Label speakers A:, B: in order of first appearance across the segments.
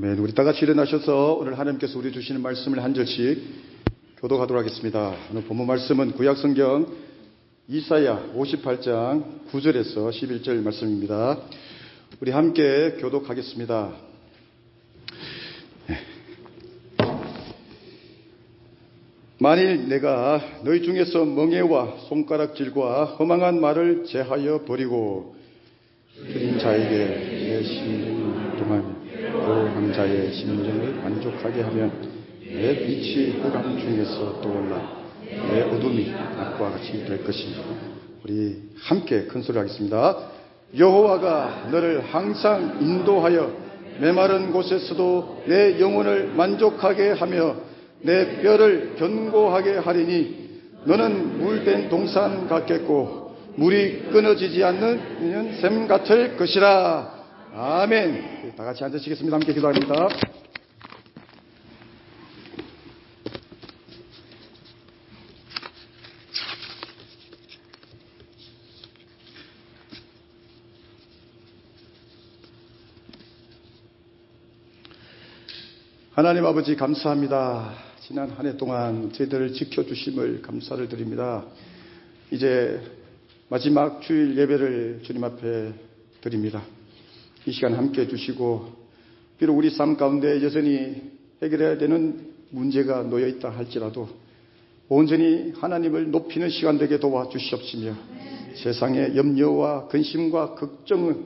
A: 아멘. 우리 다 같이 일어나셔서 오늘 하나님께서 우리 주시는 말씀을 한 절씩 교독하도록 하겠습니다. 오늘 본문 말씀은 구약성경 이사야 58장 9절에서 11절 말씀입니다. 우리 함께 교독하겠습니다. 만일 내가 너희 중에서 멍에와 손가락질과 허망한 말을 제하여 버리고 주님 자에게 내 심령을 동하며 고용하는 자의 심령을 만족하게 하면 내 빛이 흑암 중에서 떠올라 내 어둠이 낮과 같이 될 것이니. 우리 함께 큰 소리로 하겠습니다. 여호와가 너를 항상 인도하여 메마른 곳에서도 내 영혼을 만족하게 하며 내 뼈를 견고하게 하리니 너는 물된 동산 같겠고 물이 끊어지지 않는 샘 같을 것이라. 아멘. 다 같이 앉으시겠습니다. 함께 기도합니다. 하나님 아버지 감사합니다. 지난 한 해 동안 저희들을 지켜주심을 감사를 드립니다. 이제 마지막 주일 예배를 주님 앞에 드립니다. 이 시간 함께 해주시고 비록 우리 삶 가운데 여전히 해결해야 되는 문제가 놓여있다 할지라도 온전히 하나님을 높이는 시간 되게 도와주시옵시며 세상의 염려와 근심과 걱정을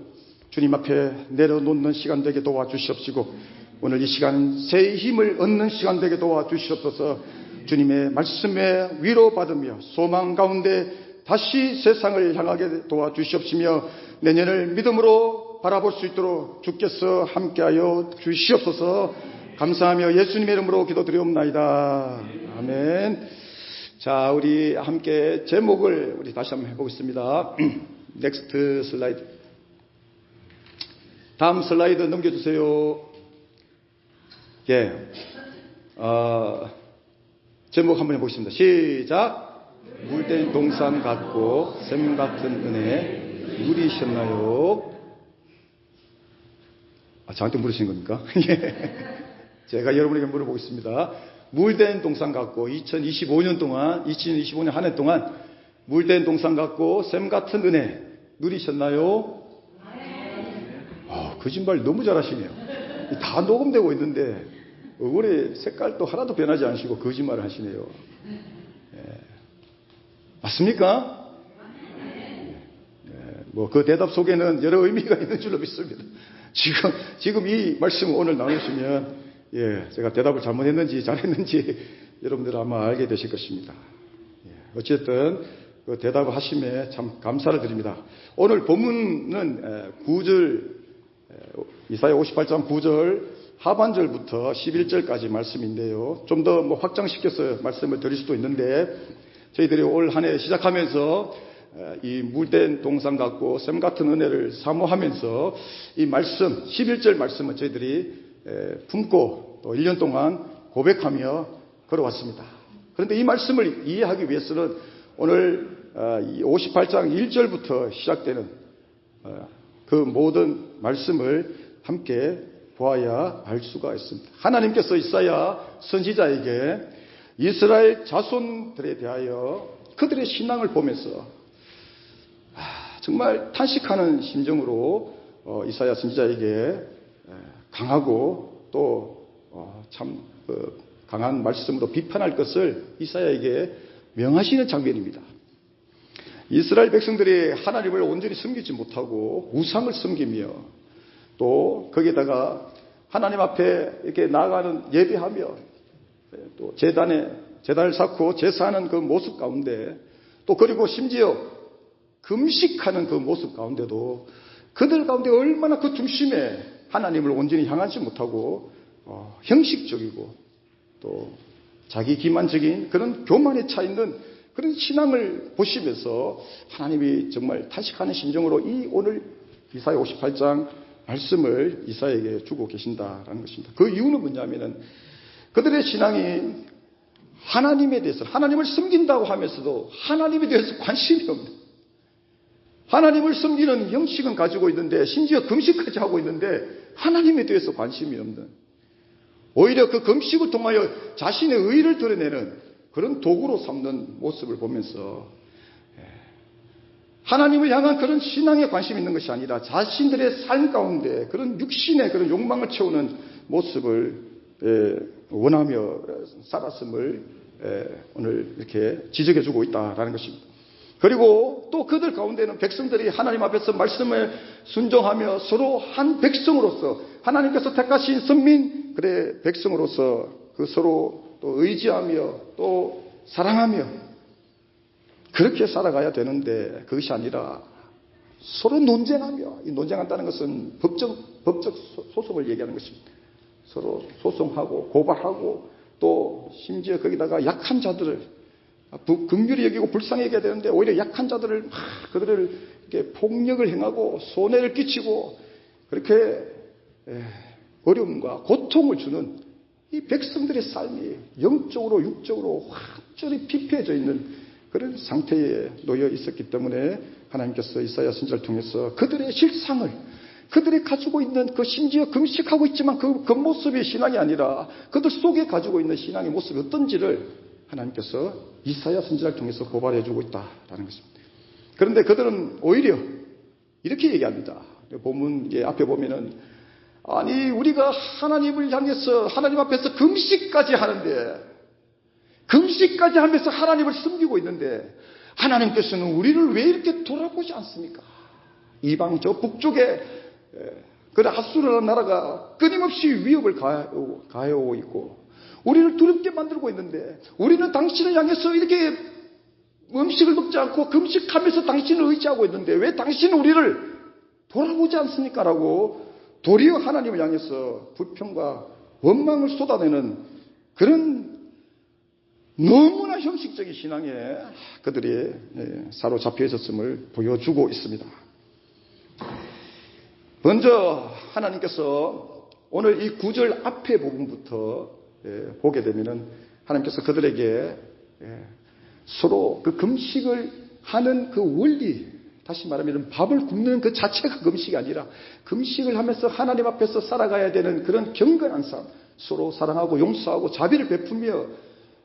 A: 주님 앞에 내려놓는 시간 되게 도와주시옵시고 오늘 이 시간 새 힘을 얻는 시간 되게 도와주시옵소서. 주님의 말씀에 위로받으며 소망 가운데 다시 세상을 향하게 도와주시옵시며 내년을 믿음으로 바라볼 수 있도록 주께서 함께하여 주시옵소서. 감사하며 예수님의 이름으로 기도드리옵나이다. 아멘. 자, 우리 함께 제목을 우리 다시 한번 해보겠습니다. 넥스트 슬라이드. 다음 슬라이드 넘겨주세요. 예. 제목 한번 해보겠습니다. 시작. 물된 동산 같고 샘 같은 은혜 누리셨나요? 저한테 물으신 겁니까? 제가 여러분에게 물어보겠습니다. 물된 동산 같고 2025년 한 해 동안 물된 동산 같고 샘 같은 은혜 누리셨나요? 거짓말 너무 잘하시네요. 다 녹음되고 있는데 얼굴의 색깔도 하나도 변하지 않으시고 거짓말을 하시네요. 맞습니까? 그 대답 속에는 여러 의미가 있는 줄로 믿습니다. 지금 이 말씀을 오늘 나누시면, 제가 대답을 잘못했는지 잘했는지 여러분들 아마 알게 되실 것입니다. 어쨌든, 그 대답을 하심에 참 감사를 드립니다. 오늘 본문은 9절, 이사야 58장 9절 하반절부터 11절까지 말씀인데요. 좀 더 확장시켜서 말씀을 드릴 수도 있는데, 저희들이 올 한 해 시작하면서 이 물된 동산 같고 샘 같은 은혜를 사모하면서 이 말씀 11절 말씀은 저희들이 품고 또 1년 동안 고백하며 걸어왔습니다. 그런데 이 말씀을 이해하기 위해서는 오늘 58장 1절부터 시작되는 그 모든 말씀을 함께 보아야 알 수가 있습니다. 하나님께서 이사야 선지자에게 이스라엘 자손들에 대하여 그들의 신앙을 보면서 정말 탄식하는 심정으로 이사야 선지자에게 강하고 또 참 강한 말씀으로 비판할 것을 이사야에게 명하시는 장면입니다. 이스라엘 백성들이 하나님을 온전히 섬기지 못하고 우상을 섬기며 또 거기에다가 하나님 앞에 이렇게 나아가는 예배하며 또 제단을 쌓고 제사하는 그 모습 가운데 또 그리고 심지어 금식하는 그 모습 가운데도 그들 가운데 얼마나 그 중심에 하나님을 온전히 향하지 못하고 형식적이고 또 자기 기만적인 그런 교만에 차 있는 그런 신앙을 보시면서 하나님이 정말 탄식하는 심정으로 이 오늘 이사야 58장 말씀을 이사야에게 주고 계신다라는 것입니다. 그 이유는 뭐냐면은 그들의 신앙이 하나님에 대해서 하나님을 섬긴다고 하면서도 하나님에 대해서 관심이 없는, 하나님을 섬기는 형식은 가지고 있는데 심지어 금식까지 하고 있는데 하나님에 대해서 관심이 없는 오히려 그 금식을 통하여 자신의 의를 드러내는 그런 도구로 삼는 모습을 보면서 하나님을 향한 그런 신앙에 관심이 있는 것이 아니라 자신들의 삶 가운데 그런 육신의 그런 욕망을 채우는 모습을 원하며 살았음을 오늘 이렇게 지적해주고 있다라는 것입니다. 그리고 또 그들 가운데는 백성들이 하나님 앞에서 말씀을 순종하며 서로 한 백성으로서 하나님께서 택하신 선민 그래 백성으로서 그 서로 또 의지하며 또 사랑하며 그렇게 살아가야 되는데 그것이 아니라 서로 논쟁하며, 이 논쟁한다는 것은 법적 소송을 얘기하는 것입니다. 서로 소송하고 고발하고 또 심지어 거기다가 약한 자들을 긍휼히 여기고 불쌍히 여겨야 되는데 오히려 약한 자들을 그들을 이렇게 폭력을 행하고 손해를 끼치고 그렇게 어려움과 고통을 주는 이 백성들의 삶이 영적으로 육적으로 완전히 피폐해져 있는 그런 상태에 놓여 있었기 때문에 하나님께서 이사야 선지자를 통해서 그들의 실상을 그들이 가지고 있는 그 심지어 금식하고 있지만 그 겉모습이 신앙이 아니라 그들 속에 가지고 있는 신앙의 모습이 어떤지를 하나님께서 이사야 선지자를 통해서 고발해 주고 있다라는 것입니다. 그런데 그들은 오히려 이렇게 얘기합니다. 본문 앞에 보면은 아니 우리가 하나님을 향해서 하나님 앞에서 금식까지 하는데 금식까지 하면서 하나님을 섬기고 있는데 하나님께서는 우리를 왜 이렇게 돌아보지 않습니까? 이방 저 북쪽에 그 아수르라는 나라가 끊임없이 위협을 가해오고 있고 우리를 두렵게 만들고 있는데 우리는 당신을 향해서 이렇게 음식을 먹지 않고 금식하면서 당신을 의지하고 있는데 왜 당신은 우리를 돌아보지 않습니까? 라고 도리어 하나님을 향해서 불평과 원망을 쏟아내는 그런 너무나 형식적인 신앙에 그들이 사로잡혀 있었음을 보여주고 있습니다. 먼저 하나님께서 오늘 이 9절 앞에 부분부터 보게 되면은 하나님께서 그들에게 서로 그 금식을 하는 그 원리, 다시 말하면 밥을 굶는 그 자체가 금식이 아니라 금식을 하면서 하나님 앞에서 살아가야 되는 그런 경건한 삶, 서로 사랑하고 용서하고 자비를 베푸며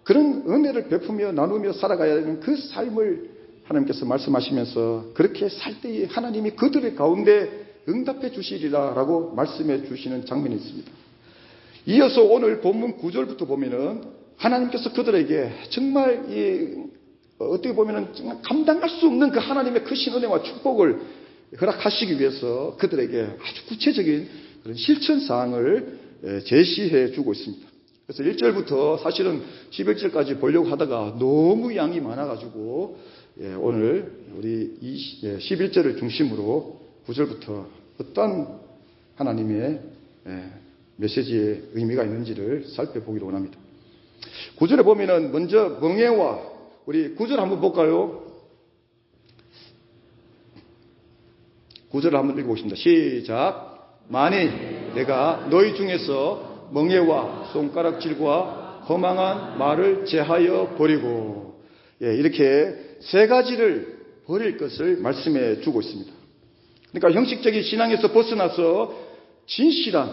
A: 그런 은혜를 베푸며 나누며 살아가야 되는 그 삶을 하나님께서 말씀하시면서 그렇게 살 때에 하나님이 그들의 가운데 응답해 주시리라 라고 말씀해 주시는 장면이 있습니다. 이어서 오늘 본문 9절부터 보면은 하나님께서 그들에게 정말 어떻게 보면은 정말 감당할 수 없는 그 하나님의 크신 은혜와 축복을 허락하시기 위해서 그들에게 아주 구체적인 그런 실천 사항을 제시해 주고 있습니다. 그래서 1절부터 사실은 11절까지 보려고 하다가 너무 양이 많아가지고 오늘 우리 11절을 중심으로 9절부터 어떤 하나님의 메시지의 의미가 있는지를 살펴보기로 원합니다. 9절에 보면은 먼저 멍에와 우리 9절 한번 볼까요? 9절을 한번 읽어보겠습니다. 시작. 만일 내가 너희 중에서 멍에와 손가락질과 허망한 말을 제하여 버리고 이렇게 세 가지를 버릴 것을 말씀해 주고 있습니다. 그러니까 형식적인 신앙에서 벗어나서 진실한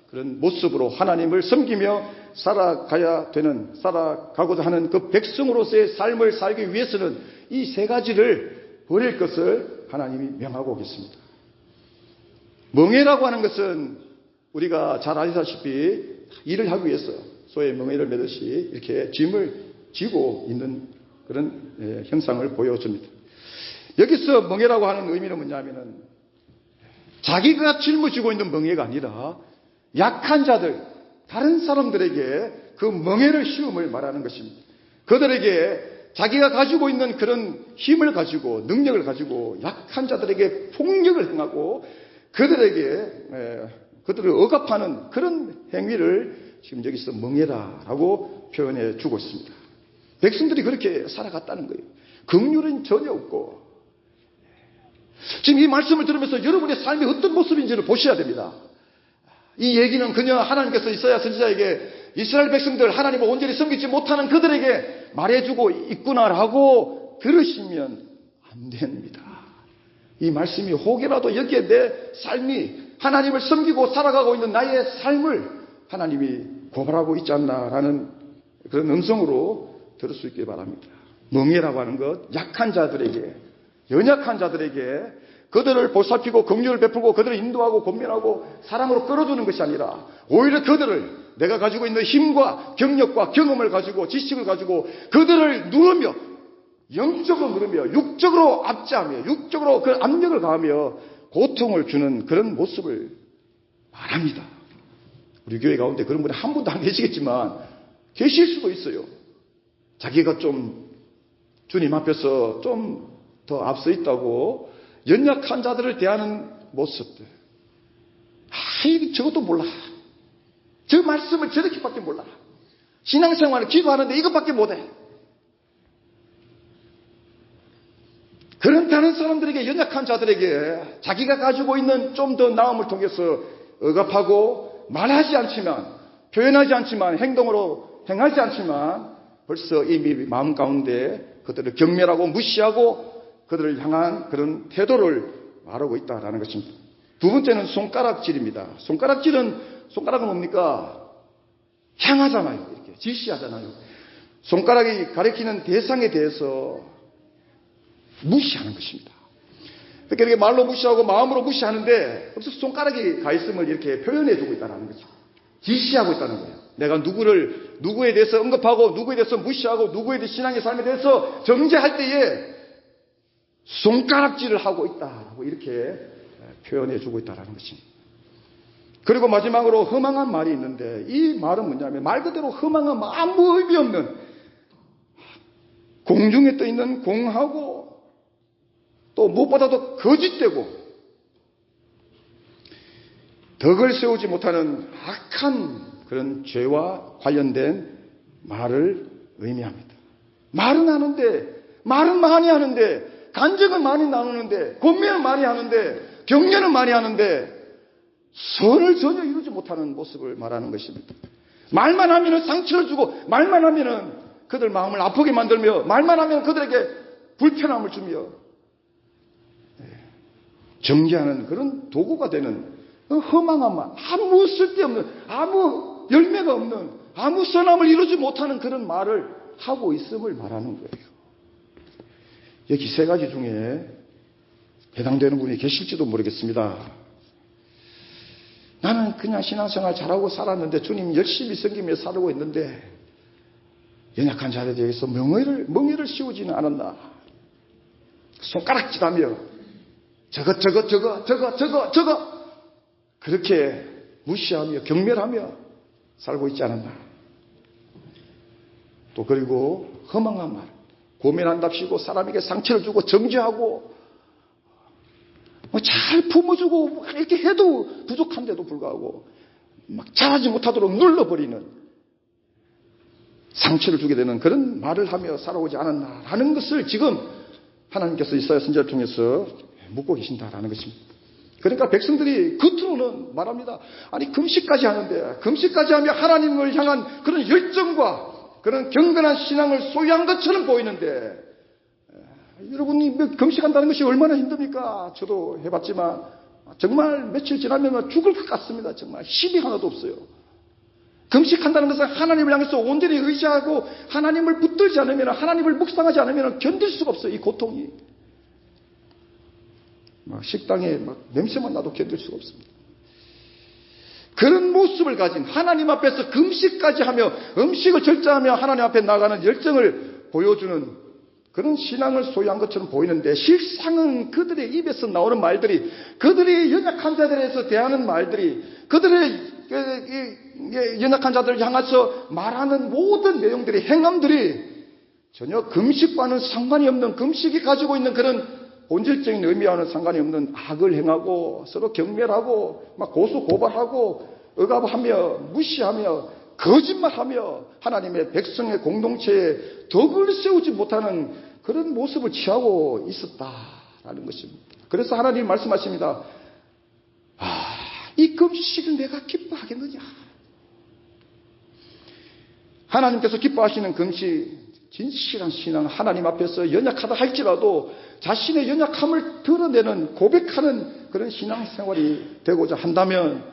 A: 그런 모습으로 하나님을 섬기며 살아가고자 하는 그 백성으로서의 삶을 살기 위해서는 이 세 가지를 버릴 것을 하나님이 명하고 계십니다. 멍에라고 하는 것은 우리가 잘 아시다시피 일을 하기 위해서 소의 멍에를 매듯이 이렇게 짐을 지고 있는 그런 형상을 보여줍니다. 여기서 멍에라고 하는 의미는 뭐냐면은 자기가 짊어지고 있는 멍에가 아니라 약한 자들, 다른 사람들에게 그 멍에를 씌움을 말하는 것입니다. 그들에게 자기가 가지고 있는 그런 힘을 가지고 능력을 가지고 약한 자들에게 폭력을 행하고 그들을 억압하는 그런 행위를 지금 여기서 멍에라라고 표현해 주고 있습니다. 백성들이 그렇게 살아갔다는 거예요. 긍휼은 전혀 없고 지금 이 말씀을 들으면서 여러분의 삶이 어떤 모습인지를 보셔야 됩니다. 이 얘기는 그냥 하나님께서 이사야 선지자에게 이스라엘 백성들 하나님을 온전히 섬기지 못하는 그들에게 말해주고 있구나라고 들으시면 안 됩니다. 이 말씀이 혹여라도 여기에 내 삶이 하나님을 섬기고 살아가고 있는 나의 삶을 하나님이 고발하고 있지 않나라는 그런 음성으로 들을 수 있길 바랍니다. 멍해라고 하는 것, 약한 자들에게, 연약한 자들에게 그들을 보살피고 긍휼을 베풀고 그들을 인도하고 권면하고 사랑으로 끌어주는 것이 아니라 오히려 그들을 내가 가지고 있는 힘과 경력과 경험을 가지고 지식을 가지고 그들을 누르며 영적으로 누르며 육적으로 압제하며 육적으로 그 압력을 가하며 고통을 주는 그런 모습을 말합니다. 우리 교회 가운데 그런 분이 한 분도 안 계시겠지만 계실 수도 있어요. 자기가 좀 주님 앞에서 좀 더 앞서 있다고 연약한 자들을 대하는 모습들. 저것도 몰라. 저 말씀을 저렇게밖에 몰라. 신앙생활을 기도하는데 이것밖에 못해. 그런 다른 사람들에게, 연약한 자들에게 자기가 가지고 있는 좀 더 나음을 통해서 억압하고 말하지 않지만, 표현하지 않지만, 행동으로 행하지 않지만 벌써 이미 마음 가운데 그들을 경멸하고 무시하고 그들을 향한 그런 태도를 말하고 있다는 것입니다. 두 번째는 손가락질입니다. 손가락은 뭡니까? 향하잖아요. 이렇게 지시하잖아요. 손가락이 가리키는 대상에 대해서 무시하는 것입니다. 그러니까 이렇게 말로 무시하고 마음으로 무시하는데 벌써 손가락이 가 있음을 이렇게 표현해 주고 있다는 거죠. 지시하고 있다는 거예요. 내가 누구에 대해서 언급하고 누구에 대해서 무시하고 누구에 대해 신앙의 삶에 대해서 정죄할 때에 손가락질을 하고 있다라고 이렇게 표현해 주고 있다는 것입니다. 그리고 마지막으로 허망한 말이 있는데 이 말은 뭐냐면 말 그대로 허망한 아무 의미 없는 공중에 떠 있는 공하고 또 무엇보다도 거짓되고 덕을 세우지 못하는 악한 그런 죄와 관련된 말을 의미합니다. 말은 하는데, 말은 많이 하는데, 간증은 많이 나누는데, 권면은 많이 하는데, 격려는 많이 하는데 선을 전혀 이루지 못하는 모습을 말하는 것입니다. 말만 하면 상처를 주고 말만 하면 그들 마음을 아프게 만들며 말만 하면 그들에게 불편함을 주며 정죄하는 그런 도구가 되는 허망한 말, 아무 쓸데없는, 아무 열매가 없는, 아무 선함을 이루지 못하는 그런 말을 하고 있음을 말하는 거예요. 여기 세 가지 중에 해당되는 분이 계실지도 모르겠습니다. 나는 그냥 신앙생활 잘하고 살았는데 주님 열심히 섬기며 살고 있는데 연약한 자들에 대해서 멍에를 씌우지는 않았나. 손가락질하며 저거 그렇게 무시하며 경멸하며 살고 있지 않았나. 또 그리고 허망한 말, 고민한답시고 사람에게 상처를 주고 정죄하고 잘 품어주고 이렇게 해도 부족한데도 불구하고 막 잘하지 못하도록 눌러버리는, 상처를 주게 되는 그런 말을 하며 살아오지 않았나 하는 것을 지금 하나님께서 이사야 선지자를 통해서 묻고 계신다라는 것입니다. 그러니까 백성들이 겉으로는 말합니다. 아니 금식까지 하는데, 금식까지 하며 하나님을 향한 그런 열정과 그런 경건한 신앙을 소유한 것처럼 보이는데, 여러분이 금식한다는 것이 얼마나 힘듭니까? 저도 해봤지만 정말 며칠 지나면 죽을 것 같습니다. 정말 힘이 하나도 없어요. 금식한다는 것은 하나님을 향해서 온전히 의지하고 하나님을 붙들지 않으면, 하나님을 묵상하지 않으면 견딜 수가 없어요. 이 고통이. 식당에 냄새만 나도 견딜 수가 없습니다. 그런 모습을 가진, 하나님 앞에서 금식까지 하며 음식을 절제하며 하나님 앞에 나가는 열정을 보여주는 그런 신앙을 소유한 것처럼 보이는데, 실상은 그들의 입에서 나오는 말들이, 그들이 연약한 자들에서 대하는 말들이, 그들의 연약한 자들을 향해서 말하는 모든 내용들이, 행함들이 전혀 금식과는 상관이 없는, 금식이 가지고 있는 그런 본질적인 의미와는 상관이 없는 악을 행하고 서로 경멸하고 막 고소고발하고 억압하며 무시하며 거짓말하며 하나님의 백성의 공동체에 덕을 세우지 못하는 그런 모습을 취하고 있었다라는 것입니다. 그래서 하나님이 말씀하십니다. 이 금식을 내가 기뻐하겠느냐. 하나님께서 기뻐하시는 금식, 진실한 신앙, 하나님 앞에서 연약하다 할지라도 자신의 연약함을 드러내는, 고백하는 그런 신앙생활이 되고자 한다면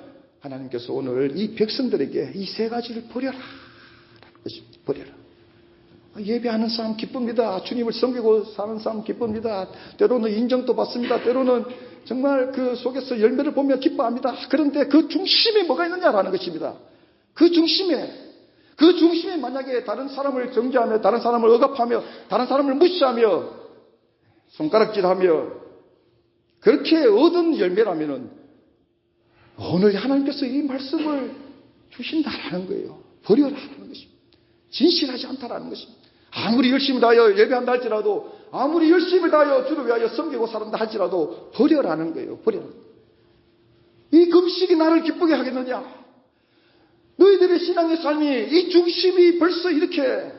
A: 하나님께서 오늘 이 백성들에게 이 세 가지를 버려라. 버려라. 예배하는 사람 기쁩니다. 주님을 섬기고 사는 사람 기쁩니다. 때로는 인정도 받습니다. 때로는 정말 그 속에서 열매를 보며 기뻐합니다. 그런데 그 중심에 뭐가 있느냐라는 것입니다. 그 중심에 만약에 다른 사람을 정죄하며 다른 사람을 억압하며 다른 사람을 무시하며 손가락질하며 그렇게 얻은 열매라면은 오늘 하나님께서 이 말씀을 주신다라는 거예요. 버려라라는 것입니다. 진실하지 않다라는 것입니다. 아무리 열심히 다하여 예배한다 할지라도 아무리 열심히 다하여 주를 위하여 섬기고 살았다 할지라도 버려라는 거예요. 버려라. 이 금식이 나를 기쁘게 하겠느냐? 너희들의 신앙의 삶이 이 중심이 벌써 이렇게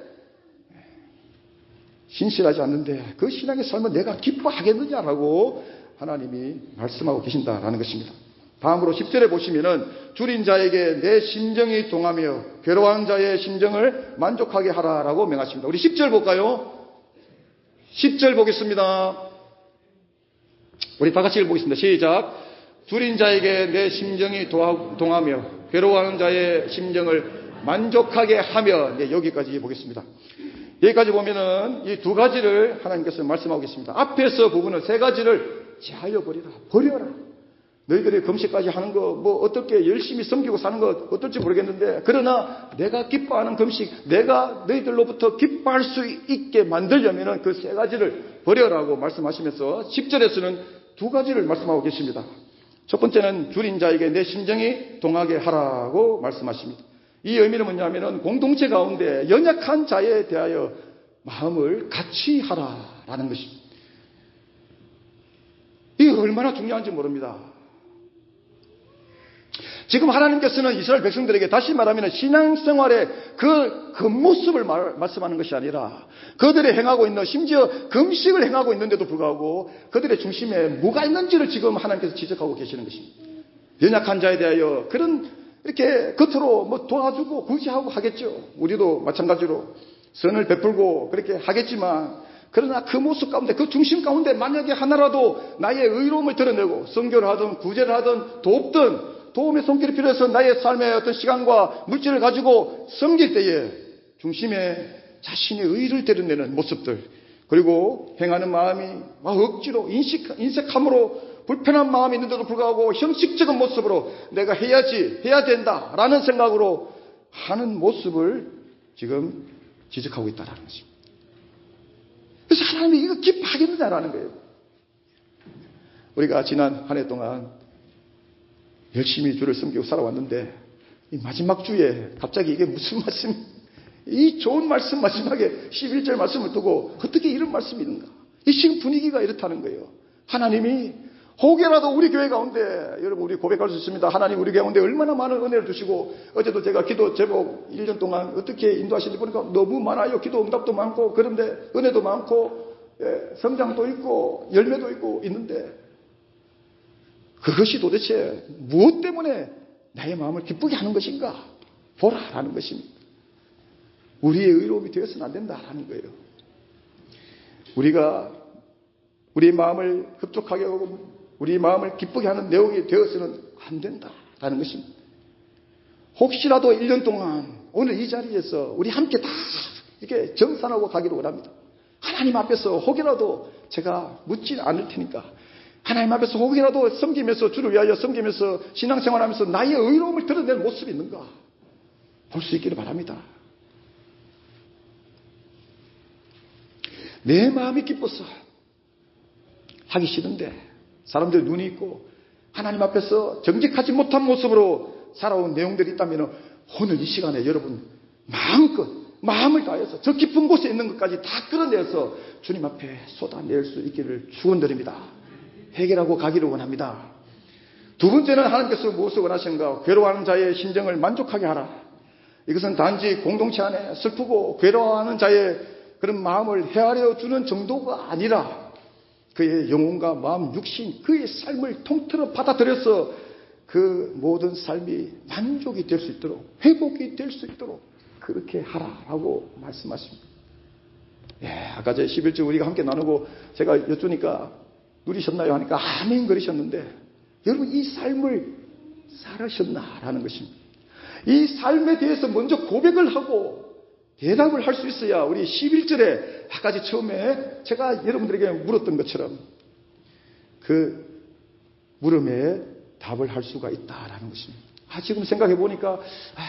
A: 신실하지 않는데 그 신앙의 삶은 내가 기뻐하겠느냐라고 하나님이 말씀하고 계신다라는 것입니다. 다음으로 10절에 보시면은 줄인 자에게 내 심정이 동하며 괴로워하는 자의 심정을 만족하게 하라라고 명하십니다. 우리 10절 볼까요? 10절 보겠습니다. 우리 다 같이 읽어보겠습니다. 시작. 줄인 자에게 내 심정이 동하며 괴로워하는 자의 심정을 만족하게 하며 네, 여기까지 보겠습니다. 여기까지 보면은 이 두 가지를 하나님께서 말씀하고 계십니다. 앞에서 부분은 세 가지를 제하여 버려라. 너희들이 금식까지 하는 거, 어떻게 열심히 섬기고 사는 거 어떨지 모르겠는데, 그러나 내가 기뻐하는 금식, 내가 너희들로부터 기뻐할 수 있게 만들려면은 그 세 가지를 버려라고 말씀하시면서 10절에서는 두 가지를 말씀하고 계십니다. 첫 번째는 줄인 자에게 내 심정이 동하게 하라고 말씀하십니다. 이 의미는 뭐냐면은 공동체 가운데 연약한 자에 대하여 마음을 같이 하라라는 것입니다. 이게 얼마나 중요한지 모릅니다. 지금 하나님께서는 이스라엘 백성들에게 다시 말하면 신앙생활의 그 겉모습을 말씀하는 것이 아니라 그들이 행하고 있는 심지어 금식을 행하고 있는데도 불구하고 그들의 중심에 뭐가 있는지를 지금 하나님께서 지적하고 계시는 것입니다. 연약한 자에 대하여 그런 이렇게 겉으로 도와주고 구제하고 하겠죠. 우리도 마찬가지로 선을 베풀고 그렇게 하겠지만 그러나 그 모습 가운데 그 중심 가운데 만약에 하나라도 나의 의로움을 드러내고 선교를 하든 구제를 하든 돕든 도움의 손길이 필요해서 나의 삶의 어떤 시간과 물질을 가지고 섬길 때에 중심에 자신의 의를 드러내는 모습들, 그리고 행하는 마음이 억지로 인색함으로 불편한 마음이 있는데도 불구하고 형식적인 모습으로 내가 해야 된다라는 생각으로 하는 모습을 지금 지적하고 있다는 것입니다. 그래서 하나님이 이거 기뻐하겠느냐라는 거예요. 우리가 지난 한 해 동안 열심히 주를 섬기고 살아왔는데 이 마지막 주에 갑자기 이게 무슨 말씀, 이 좋은 말씀 마지막에 11절 말씀을 두고 어떻게 이런 말씀이 있는가? 이 지금 분위기가 이렇다는 거예요. 하나님이 혹여라도 우리 교회 가운데, 여러분 우리 고백할 수 있습니다. 하나님 우리 가운데 얼마나 많은 은혜를 주시고, 어제도 제가 기도 제목 1년 동안 어떻게 인도하시는지 보니까 너무 많아요. 기도 응답도 많고 그런데 은혜도 많고 성장도 있고 열매도 있고 있는데 그것이 도대체 무엇 때문에 나의 마음을 기쁘게 하는 것인가? 보라라는 것입니다. 우리의 의로움이 되어서는 안 된다라는 거예요. 우리가 우리의 마음을 흡족하게 하고 우리의 마음을 기쁘게 하는 내용이 되어서는 안 된다라는 것입니다. 혹시라도 1년 동안 오늘 이 자리에서 우리 함께 다 이렇게 정산하고 가기를 원합니다. 하나님 앞에서 혹이라도 제가 묻지 않을 테니까 하나님 앞에서 혹이라도 섬기면서 주를 위하여 섬기면서 신앙생활하면서 나의 의로움을 드러내는 모습이 있는가 볼 수 있기를 바랍니다. 내 마음이 기뻐서 하기 싫은데 사람들 눈이 있고 하나님 앞에서 정직하지 못한 모습으로 살아온 내용들이 있다면 오늘 이 시간에 여러분 마음껏 마음을 다해서 저 깊은 곳에 있는 것까지 다 끌어내서 주님 앞에 쏟아낼 수 있기를 축원드립니다. 해결하고 가기를 원합니다. 두 번째는 하나님께서 무엇을 원하시는가? 괴로워하는 자의 심정을 만족하게 하라. 이것은 단지 공동체 안에 슬프고 괴로워하는 자의 그런 마음을 헤아려 주는 정도가 아니라 그의 영혼과 마음, 육신, 그의 삶을 통틀어 받아들여서 그 모든 삶이 만족이 될 수 있도록, 회복이 될 수 있도록 그렇게 하라라고 말씀하십니다. 아까 제 11주 우리가 함께 나누고 제가 여쭈니까 누리셨나요? 하니까 아멘 그러셨는데 여러분 이 삶을 살으셨나라는 것입니다. 이 삶에 대해서 먼저 고백을 하고 대답을 할 수 있어야 우리 11절에 아까 처음에 제가 여러분들에게 물었던 것처럼 그 물음에 답을 할 수가 있다라는 것입니다. 지금 생각해 보니까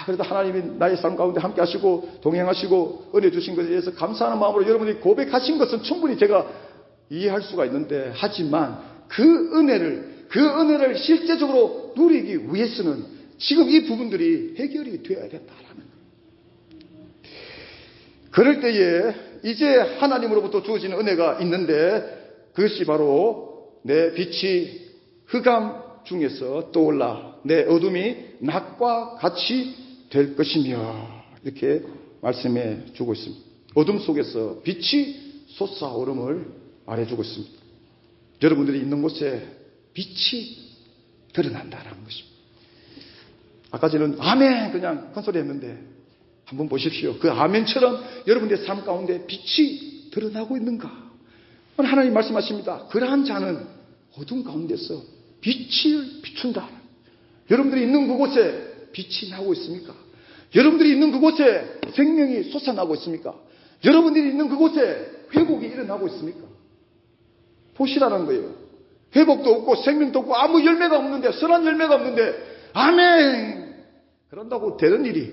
A: 그래도 하나님이 나의 삶 가운데 함께 하시고 동행하시고 은혜 주신 것에 대해서 감사하는 마음으로 여러분이 고백하신 것은 충분히 제가 이해할 수가 있는데, 하지만 그 은혜를 실제적으로 누리기 위해서는 지금 이 부분들이 해결이 되어야 된다라는 거예요. 그럴 때에 이제 하나님으로부터 주어지는 은혜가 있는데, 그것이 바로 내 빛이 흑암 중에서 떠올라 내 어둠이 낮과 같이 될 것이며, 이렇게 말씀해 주고 있습니다. 어둠 속에서 빛이 솟아오름을 말해주고 있습니다. 여러분들이 있는 곳에 빛이 드러난다라는 것입니다. 아까 저는 아멘 그냥 큰 소리 했는데 한번 보십시오. 그 아멘처럼 여러분들의 삶 가운데 빛이 드러나고 있는가? 하나님 말씀하십니다. 그러한 자는 어둠 가운데서 빛을 비춘다. 여러분들이 있는 그곳에 빛이 나고 있습니까? 여러분들이 있는 그곳에 생명이 솟아나고 있습니까? 여러분들이 있는 그곳에 회복이 일어나고 있습니까? 보시라는 거예요. 회복도 없고 생명도 없고 아무 열매가 없는데, 선한 열매가 없는데 아멘 그런다고 되는 일이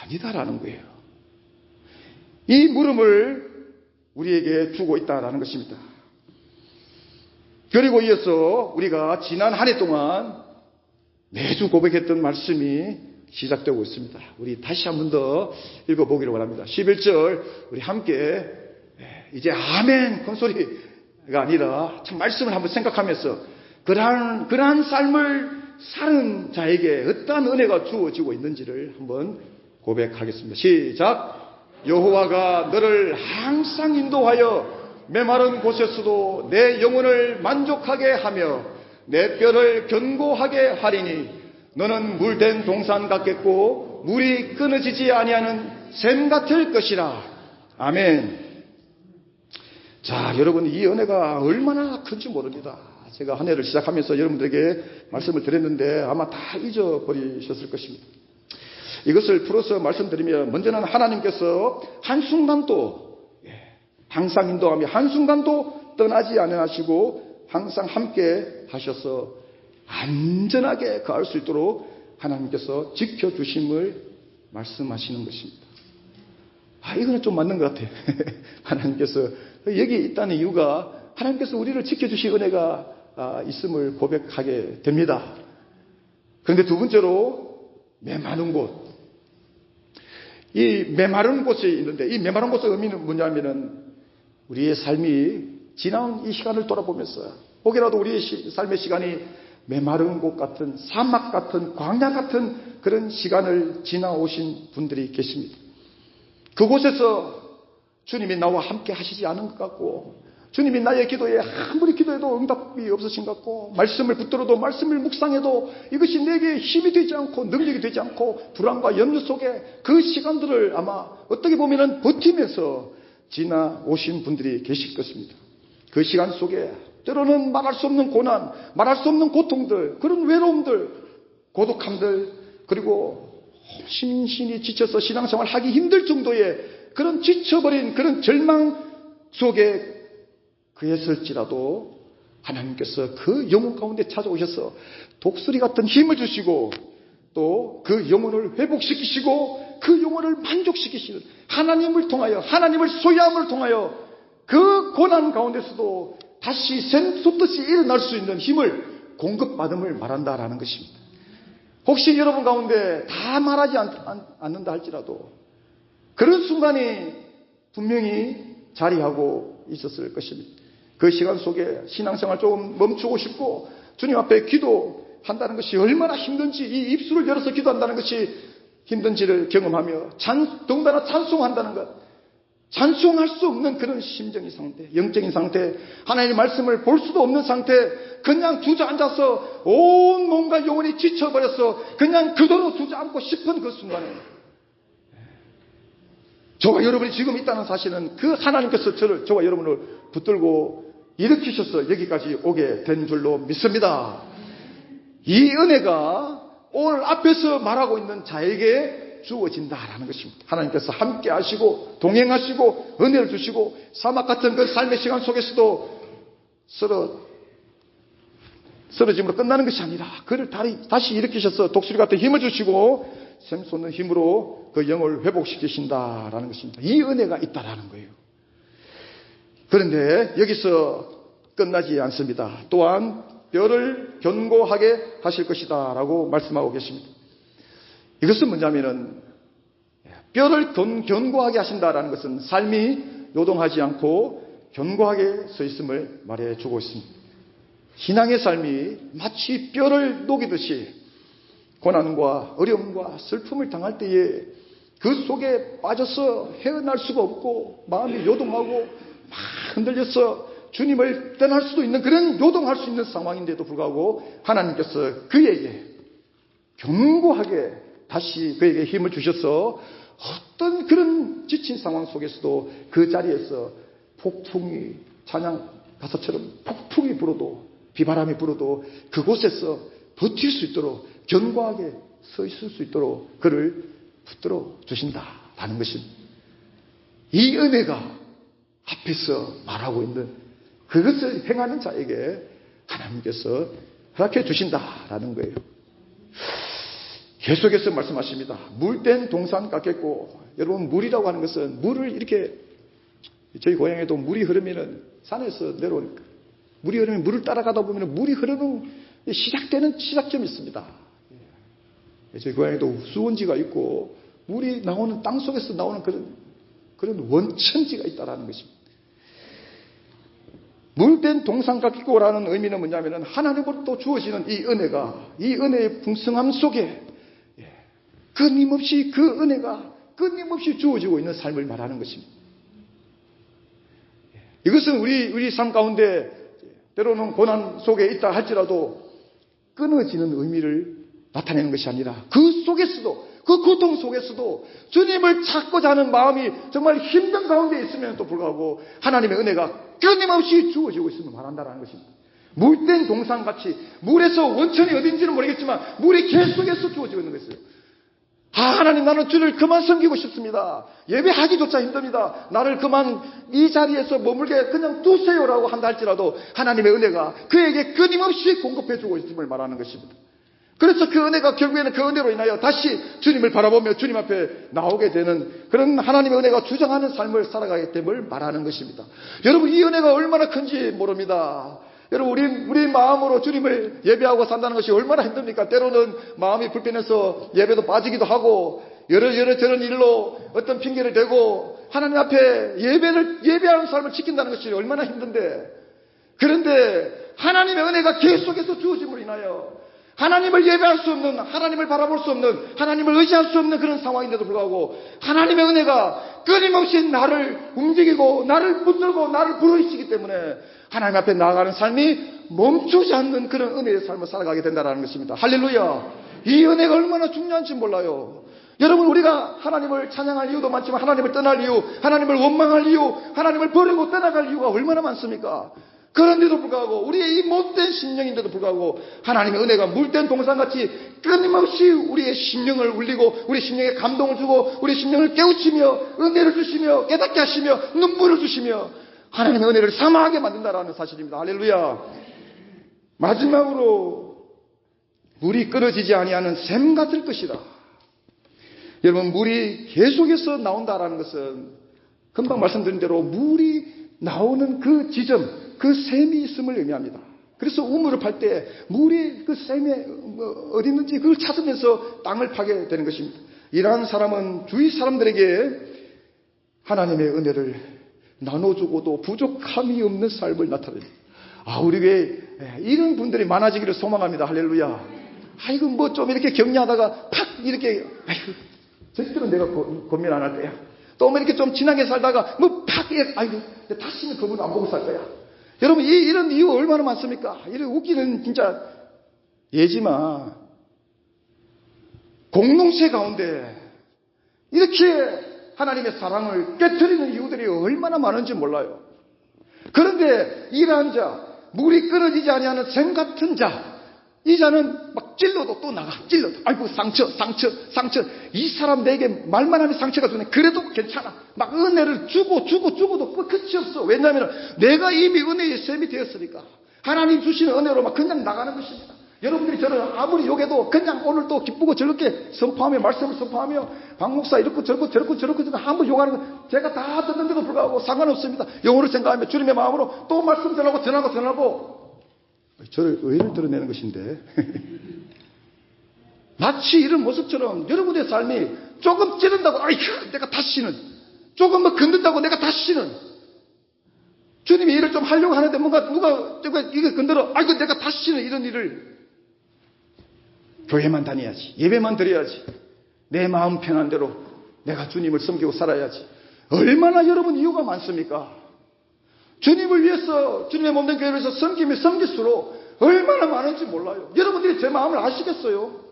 A: 아니다라는 거예요. 이 물음을 우리에게 주고 있다라는 것입니다. 그리고 이어서 우리가 지난 한 해 동안 매주 고백했던 말씀이 시작되고 있습니다. 우리 다시 한 번 더 읽어보기를 원합니다. 11절 우리 함께 이제 아멘 큰소리가 아니라 참 말씀을 한번 생각하면서 그러한 삶을 사는 자에게 어떠한 은혜가 주어지고 있는지를 한번 고백하겠습니다. 시작. 여호와가 너를 항상 인도하여 메마른 곳에서도 내 영혼을 만족하게 하며 내 뼈를 견고하게 하리니 너는 물된 동산 같겠고 물이 끊어지지 아니하는 샘 같을 것이라. 아멘. 자, 여러분, 이 은혜가 얼마나 큰지 모릅니다. 제가 한 해를 시작하면서 여러분들에게 말씀을 드렸는데 아마 다 잊어버리셨을 것입니다. 이것을 풀어서 말씀드리면, 먼저는 하나님께서 한순간도 항상 인도하며 한순간도 떠나지 않으시고 항상 함께 하셔서 안전하게 거할 수 있도록 하나님께서 지켜주심을 말씀하시는 것입니다. 이거는 좀 맞는 것 같아요. 하나님께서 여기 있다는 이유가 하나님께서 우리를 지켜주신 은혜가 있음을 고백하게 됩니다. 그런데 두 번째로 메마른 곳. 이 메마른 곳이 있는데, 이 메마른 곳의 의미는 뭐냐면은 우리의 삶이 지나온 이 시간을 돌아보면서 혹여라도 우리의 삶의 시간이 메마른 곳 같은, 사막 같은, 광야 같은 그런 시간을 지나오신 분들이 계십니다. 그곳에서 주님이 나와 함께 하시지 않은 것 같고, 주님이 나의 기도에 아무리 기도해도 응답이 없으신 것 같고, 말씀을 붙들어도 말씀을 묵상해도 이것이 내게 힘이 되지 않고 능력이 되지 않고 불안과 염려 속에 그 시간들을 아마 어떻게 보면 버티면서 지나오신 분들이 계실 것입니다. 그 시간 속에 때로는 말할 수 없는 고난, 말할 수 없는 고통들, 그런 외로움들, 고독함들, 그리고 심신이 지쳐서 신앙생활 하기 힘들 정도의 그런 지쳐버린 그런 절망 속에 그랬을지라도 하나님께서 그 영혼 가운데 찾아오셔서 독수리 같은 힘을 주시고 또 그 영혼을 회복시키시고 그 영혼을 만족시키시는 하나님을 통하여, 하나님을 소유함을 통하여 그 고난 가운데서도 다시 샘 솟듯이 일어날 수 있는 힘을 공급받음을 말한다라는 것입니다. 혹시 여러분 가운데 다 말하지 않는다 할지라도 그런 순간이 분명히 자리하고 있었을 것입니다. 그 시간 속에 신앙생활 조금 멈추고 싶고 주님 앞에 기도한다는 것이 얼마나 힘든지, 이 입술을 열어서 기도한다는 것이 힘든지를 경험하며 더군다나 찬송한다는 것, 찬송할 수 없는 그런 심정의 상태, 영적인 상태, 하나님의 말씀을 볼 수도 없는 상태, 그냥 주저앉아서 온 몸과 영혼이 지쳐버려서 그냥 그대로 주저앉고 싶은 그 순간에 저와 여러분이 지금 있다는 사실은 그 하나님께서 저와 여러분을 붙들고 일으키셔서 여기까지 오게 된 줄로 믿습니다. 이 은혜가 오늘 앞에서 말하고 있는 자에게 주어진다라는 것입니다. 하나님께서 함께 하시고 동행하시고 은혜를 주시고 사막 같은 그 삶의 시간 속에서도 쓰러짐으로 끝나는 것이 아니라 그를 다시 일으키셔서 독수리 같은 힘을 주시고 샘솟는 힘으로 그 영을 회복시키신다라는 것입니다. 이 은혜가 있다라는 거예요. 그런데 여기서 끝나지 않습니다. 또한 뼈를 견고하게 하실 것이다 라고 말씀하고 계십니다. 이것은 뭐냐면은 뼈를 견고하게 하신다라는 것은 삶이 요동하지 않고 견고하게 서 있음을 말해주고 있습니다. 신앙의 삶이 마치 뼈를 녹이듯이 고난과 어려움과 슬픔을 당할 때에 그 속에 빠져서 헤어날 수가 없고 마음이 요동하고 막 흔들려서 주님을 떠날 수도 있는 그런 요동할 수 있는 상황인데도 불구하고 하나님께서 그에게 견고하게 다시 그에게 힘을 주셔서 어떤 그런 지친 상황 속에서도 그 자리에서 폭풍이 찬양 가사처럼 폭풍이 불어도 비바람이 불어도 그곳에서 버틸 수 있도록 견고하게 서 있을 수 있도록 그를 붙들어 주신다라는 것입니다. 이 은혜가 앞에서 말하고 있는 그것을 행하는 자에게 하나님께서 허락해 주신다라는 거예요. 계속해서 말씀하십니다. 물된 동산 같겠고, 여러분 물이라고 하는 것은 물을 이렇게 저희 고향에도 물이 흐르면은 산에서 내려오니까 물이 흐르면 물을 따라가다 보면 물이 흐르는 시작되는 시작점이 있습니다. 저희 고향에도 수원지가 있고 물이 나오는 땅 속에서 나오는 그런 원천지가 있다라는 것입니다. 물된 동산 같겠고라는 의미는 뭐냐면은 하나님으로부터 주어지는 이 은혜가 이 은혜의 풍성함 속에 끊임없이 그 은혜가 끊임없이 주어지고 있는 삶을 말하는 것입니다. 이것은 우리 삶 가운데 때로는 고난 속에 있다 할지라도 끊어지는 의미를 나타내는 것이 아니라 그 속에서도 그 고통 속에서도 주님을 찾고자 하는 마음이 정말 힘든 가운데 있음에도 불구하고 하나님의 은혜가 끊임없이 주어지고 있음을 말한다는 것입니다. 물된 동산같이 물에서 원천이 어딘지는 모르겠지만 물이 계속해서 주어지고 있는 것이에요. 하나님 나는 주를 그만 섬기고 싶습니다. 예배하기조차 힘듭니다. 나를 그만 이 자리에서 머물게 그냥 두세요라고 한다 할지라도 하나님의 은혜가 그에게 끊임없이 공급해주고 있음을 말하는 것입니다. 그래서 그 은혜가 결국에는 그 은혜로 인하여 다시 주님을 바라보며 주님 앞에 나오게 되는 그런 하나님의 은혜가 주장하는 삶을 살아가게 됨을 말하는 것입니다. 여러분 이 은혜가 얼마나 큰지 모릅니다. 여러분 우리 마음으로 주님을 예배하고 산다는 것이 얼마나 힘듭니까? 때로는 마음이 불편해서 예배도 빠지기도 하고 여러 저런 일로 어떤 핑계를 대고 하나님 앞에 예배하는 삶을 지킨다는 것이 얼마나 힘든데, 그런데 하나님의 은혜가 계속해서 주어짐으로 인하여 하나님을 예배할 수 없는, 하나님을 바라볼 수 없는, 하나님을 의지할 수 없는 그런 상황인데도 불구하고 하나님의 은혜가 끊임없이 나를 움직이고 나를 붙들고 나를 부르시기 때문에 하나님 앞에 나아가는 삶이 멈추지 않는 그런 은혜의 삶을 살아가게 된다는 것입니다. 할렐루야. 이 은혜가 얼마나 중요한지 몰라요. 여러분 우리가 하나님을 찬양할 이유도 많지만 하나님을 떠날 이유, 하나님을 원망할 이유, 하나님을 버리고 떠나갈 이유가 얼마나 많습니까? 그런데도 불구하고 우리의 이 못된 심령인데도 불구하고 하나님의 은혜가 물된 동산같이 끊임없이 우리의 심령을 울리고 우리 심령에 감동을 주고 우리 심령을 깨우치며 은혜를 주시며 깨닫게 하시며 눈물을 주시며 하나님의 은혜를 사모하게 만든다라는 사실입니다. 할렐루야. 마지막으로 물이 끊어지지 아니하는 샘 같을 것이다. 여러분 물이 계속해서 나온다라는 것은 금방 말씀드린 대로 물이 나오는 그 지점, 그 샘이 있음을 의미합니다. 그래서 우물을 팔 때 물이 그 샘에 어디 있는지 그걸 찾으면서 땅을 파게 되는 것입니다. 이러한 사람은 주위 사람들에게 하나님의 은혜를 나눠주고도 부족함이 없는 삶을 나타냅니다. 우리 교회에 이런 분들이 많아지기를 소망합니다. 할렐루야. 아이고 뭐 좀 이렇게 격려하다가 팍 이렇게 아이고 절대로 내가 고민 안 할 거야. 또 뭐 이렇게 좀 진하게 살다가 뭐 팍 아이고 다시는 그분 안 보고 살 거야. 여러분 이런 이유 얼마나 많습니까? 이런 웃기는 진짜 예지만 공동체 가운데 이렇게 하나님의 사랑을 깨트리는 이유들이 얼마나 많은지 몰라요. 그런데 이러한 자, 물이 끊어지지 아니하는 샘 같은 자, 이 자는 막 찔러도 또 나가. 찔러도. 아이고, 상처. 이 사람 내게 말만 하면 상처가 주네. 그래도 괜찮아. 막 은혜를 주고도 끝이 없어. 왜냐하면 내가 이미 은혜의 셈이 되었으니까. 하나님 주시는 은혜로 막 그냥 나가는 것입니다. 여러분들이 저를 아무리 욕해도 그냥 오늘 또 기쁘고 즐겁게 선포하며, 말씀을 선포하며, 박 목사 이렇고 저렇고 한번 욕하는 거 제가 다 듣는데도 불구하고 상관없습니다. 영어로 생각하며 주님의 마음으로 또 말씀 전하고 저를 의를 드러내는 것인데 마치 이런 모습처럼 여러분의 삶이 조금 찌른다고 아이고 내가 다시는, 조금 뭐 건든다고 내가 다시는, 주님이 일을 좀 하려고 하는데 뭔가 누가 이거 건드려 아이고 내가 다시는, 이런 일을, 교회만 다녀야지, 예배만 드려야지, 내 마음 편한 대로 내가 주님을 섬기고 살아야지. 얼마나 여러분 이유가 많습니까? 주님을 위해서, 주님의 몸된 교회를 위해서 섬기면 섬길수록 얼마나 많은지 몰라요. 여러분들이 제 마음을 아시겠어요?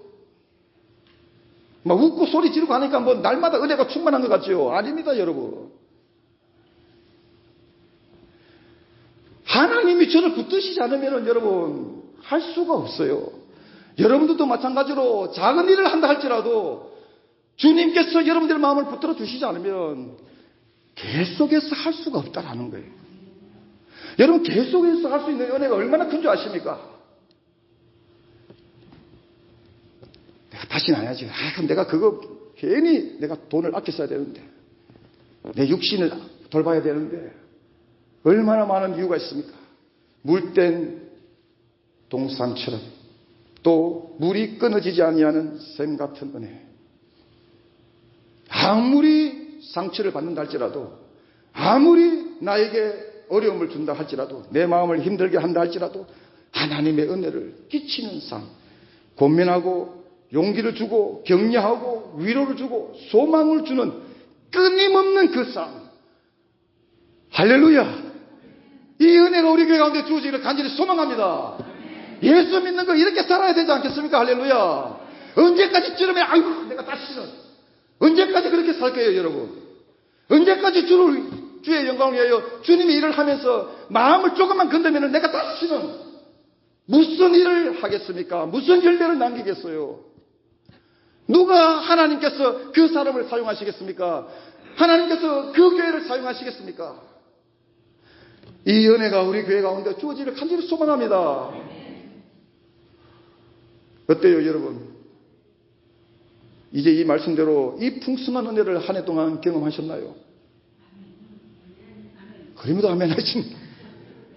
A: 막 웃고 소리 지르고 하니까 뭐 날마다 은혜가 충만한 것 같지요? 아닙니다, 여러분. 하나님이 저를 붙드시지 않으면 여러분 할 수가 없어요. 여러분들도 마찬가지로 작은 일을 한다 할지라도 주님께서 여러분들의 마음을 붙들어 주시지 않으면 계속해서 할 수가 없다라는 거예요. 여러분 계속해서 할 수 있는 은혜가 얼마나 큰 줄 아십니까? 내가 다시는 안 해야지. 그럼 내가 그거 괜히 내가 돈을 아껴 써야 되는데, 내 육신을 돌봐야 되는데, 얼마나 많은 이유가 있습니까? 물된 동산처럼, 또 물이 끊어지지 아니하는 샘 같은 은혜. 아무리 상처를 받는다 할지라도, 아무리 나에게 어려움을 준다 할지라도, 내 마음을 힘들게 한다 할지라도 하나님의 은혜를 끼치는 삶, 권면하고 용기를 주고 격려하고 위로를 주고 소망을 주는 끊임없는 그 삶. 할렐루야. 이 은혜가 우리 교회 가운데 주어지기를 간절히 소망합니다. 예수 믿는 거 이렇게 살아야 되지 않겠습니까? 할렐루야. 언제까지 찌르면 아이고 내가 다시는, 언제까지 그렇게 살 거예요, 여러분? 언제까지 주의 영광을 위하여 주님이 일을 하면서 마음을 조금만 건드면 내가 다시는 무슨 일을 하겠습니까? 무슨 열매를 남기겠어요? 누가 하나님께서 그 사람을 사용하시겠습니까? 하나님께서 그 교회를 사용하시겠습니까? 이 은혜가 우리 교회 가운데 주어지기를 간절히 소망합니다. 어때요, 여러분? 이제 이 말씀대로 이 풍성한 은혜를 한 해 동안 경험하셨나요? 그럼에도 아멘 하신,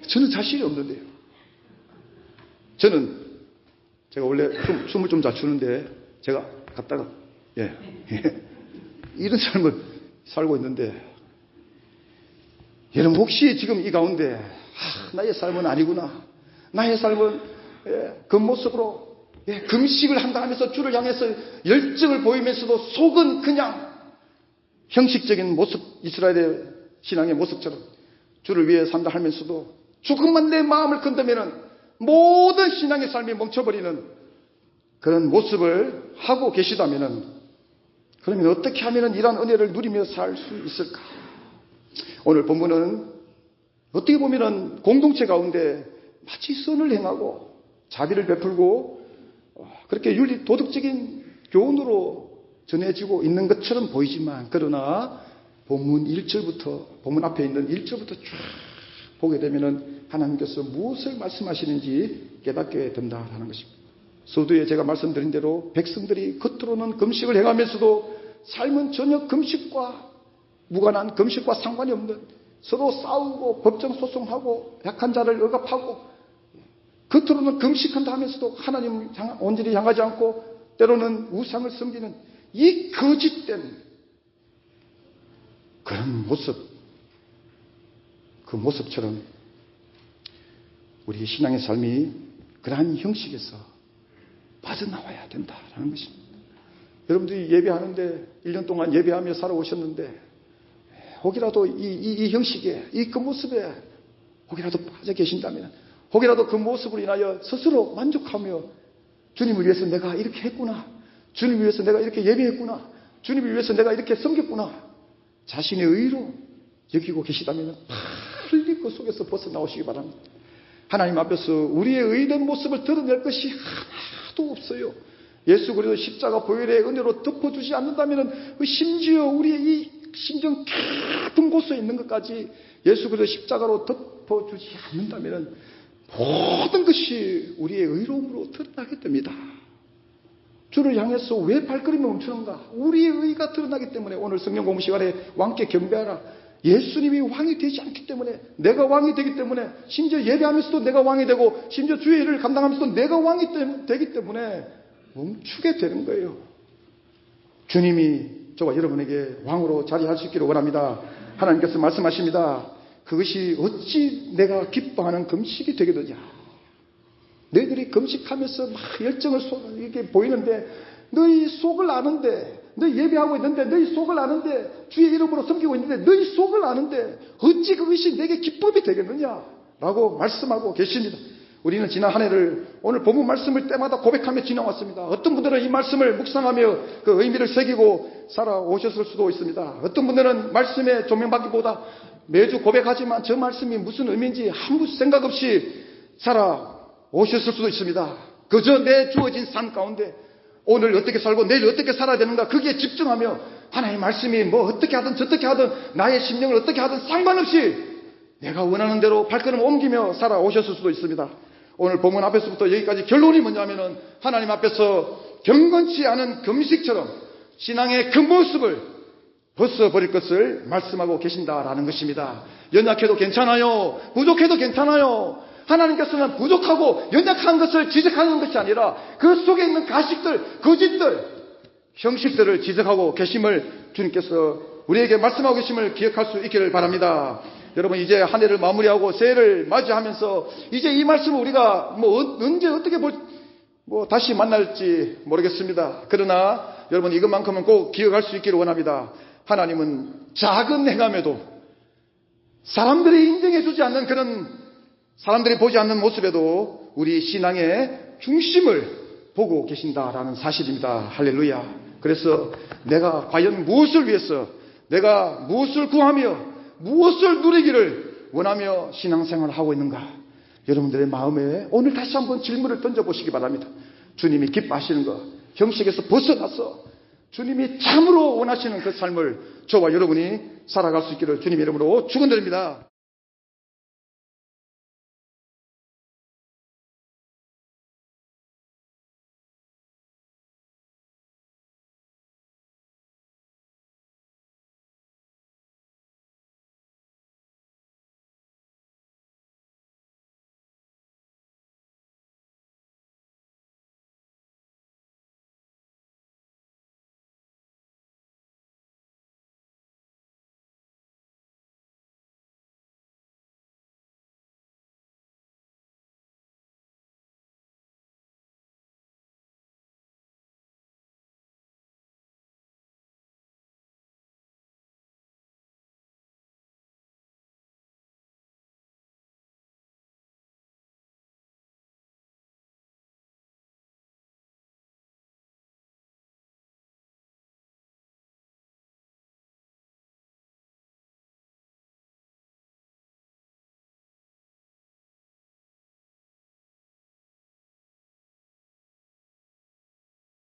A: 저는 자신이 없는데요. 제가 원래 춤을 좀 잘 추는데, 제가 갔다가, 이런 삶을 살고 있는데, 여러분 혹시 지금 이 가운데, 나의 삶은 아니구나. 나의 삶은, 겉모습으로, 금식을 한다 하면서 주를 향해서 열정을 보이면서도 속은 그냥 형식적인 모습, 이스라엘의 신앙의 모습처럼 주를 위해 산다 하면서도 조금만 내 마음을 건드면은 모든 신앙의 삶이 멈춰버리는 그런 모습을 하고 계시다면은, 그러면 어떻게 하면은 이러한 은혜를 누리며 살 수 있을까? 오늘 본문은 어떻게 보면은 공동체 가운데 마치 선을 행하고 자비를 베풀고 그렇게 윤리 도덕적인 교훈으로 전해지고 있는 것처럼 보이지만, 그러나 본문 1절부터, 본문 앞에 있는 1절부터 쭉 보게 되면은 하나님께서 무엇을 말씀하시는지 깨닫게 된다라는 것입니다. 서두에 제가 말씀드린 대로 백성들이 겉으로는 금식을 행하면서도 삶은 전혀 금식과 무관한, 금식과 상관이 없는, 서로 싸우고 법정 소송하고 약한 자를 억압하고 겉으로는 금식한다 하면서도 하나님을 온전히 향하지 않고 때로는 우상을 섬기는 이 거짓된 그런 모습, 그 모습처럼 우리 신앙의 삶이 그러한 형식에서 빠져나와야 된다라는 것입니다. 여러분들이 예배하는데 1년 동안 예배하며 살아오셨는데 혹이라도 이 형식에, 이 그 모습에 혹이라도 빠져 계신다면, 혹이라도 그 모습으로 인하여 스스로 만족하며 주님을 위해서 내가 이렇게 했구나, 주님을 위해서 내가 이렇게 예배했구나, 주님을 위해서 내가 이렇게 섬겼구나, 자신의 의로 여기고 계시다면 빨리 그 속에서 벗어나오시기 바랍니다. 하나님 앞에서 우리의 의된 모습을 드러낼 것이 하나도 없어요. 예수 그리스도 십자가 보혈의 은혜로 덮어주지 않는다면 심지어 우리의 이 심정 깊은 곳에 있는 것까지 예수 그리스도 십자가로 덮어주지 않는다면 모든 것이 우리의 의로움으로 드러나게 됩니다. 주를 향해서 왜 발걸음이 멈추는가? 우리의 의가 드러나기 때문에. 오늘 성경 공부 시간에 왕께 경배하라. 예수님이 왕이 되지 않기 때문에, 내가 왕이 되기 때문에, 심지어 예배하면서도 내가 왕이 되고, 심지어 주의 일을 감당하면서도 내가 왕이 되기 때문에 멈추게 되는 거예요. 주님이 저와 여러분에게 왕으로 자리할 수 있기를 원합니다. 하나님께서 말씀하십니다. 그것이 어찌 내가 기뻐하는 금식이 되겠느냐. 너희들이 금식하면서 막 열정을 이렇게 보이는데, 너희 속을 아는데, 너희 예배하고 있는데, 너희 속을 아는데, 주의 이름으로 섬기고 있는데, 너희 속을 아는데 어찌 그것이 내게 기쁨이 되겠느냐 라고 말씀하고 계십니다. 우리는 지난 한 해를 오늘 본문 말씀을 때마다 고백하며 지나왔습니다. 어떤 분들은 이 말씀을 묵상하며 그 의미를 새기고 살아오셨을 수도 있습니다. 어떤 분들은 말씀에 조명받기보다 매주 고백하지만 저 말씀이 무슨 의미인지 아무 생각 없이 살아오셨을 수도 있습니다. 그저 내 주어진 삶 가운데 오늘 어떻게 살고 내일 어떻게 살아야 되는가 거기에 집중하며 하나님 말씀이 뭐 어떻게 하든 저떻게 하든 나의 심령을 어떻게 하든 상관없이 내가 원하는 대로 발걸음 옮기며 살아오셨을 수도 있습니다. 오늘 본문 앞에서부터 여기까지 결론이 뭐냐면은 하나님 앞에서 경건치 않은 금식처럼 신앙의 그 모습을 벗어버릴 것을 말씀하고 계신다라는 것입니다. 연약해도 괜찮아요. 부족해도 괜찮아요. 하나님께서는 부족하고 연약한 것을 지적하는 것이 아니라 그 속에 있는 가식들, 거짓들, 형식들을 지적하고 계심을 주님께서 우리에게 말씀하고 계심을 기억할 수 있기를 바랍니다. 여러분 이제 한 해를 마무리하고 새해를 맞이하면서 이제 이 말씀을 우리가 언제 어떻게 다시 만날지 모르겠습니다. 그러나 여러분 이것만큼은 꼭 기억할 수 있기를 원합니다. 하나님은 작은 행함에도 사람들이 인정해주지 않는 그런 사람들이 보지 않는 모습에도 우리 신앙의 중심을 보고 계신다라는 사실입니다. 할렐루야. 그래서 내가 과연 무엇을 위해서 내가 무엇을 구하며 무엇을 누리기를 원하며 신앙생활을 하고 있는가? 여러분들의 마음에 오늘 다시 한번 질문을 던져보시기 바랍니다. 주님이 기뻐하시는 것, 형식에서 벗어나서 주님이 참으로 원하시는 그 삶을 저와 여러분이 살아갈 수 있기를 주님의 이름으로 축원드립니다.